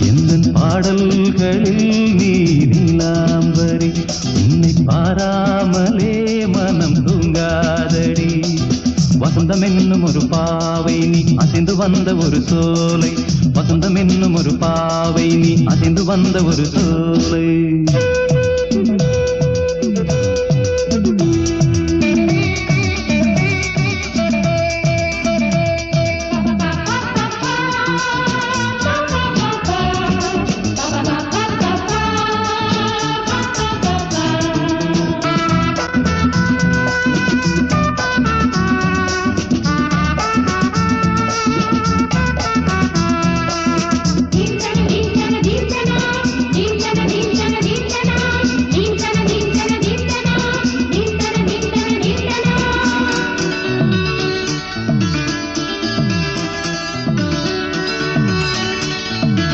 எந்தன் பாடல்களில் நீ நீலாம்பரி உன்னை பாராமலே மனம் தூங்காதடி வசந்தம் என்னும் ஒரு பாவை நீ அசைந்து வந்த ஒரு சோலை வசந்தம் என்னும் ஒரு பாவை நீ அசைந்து வந்த ஒரு சோலை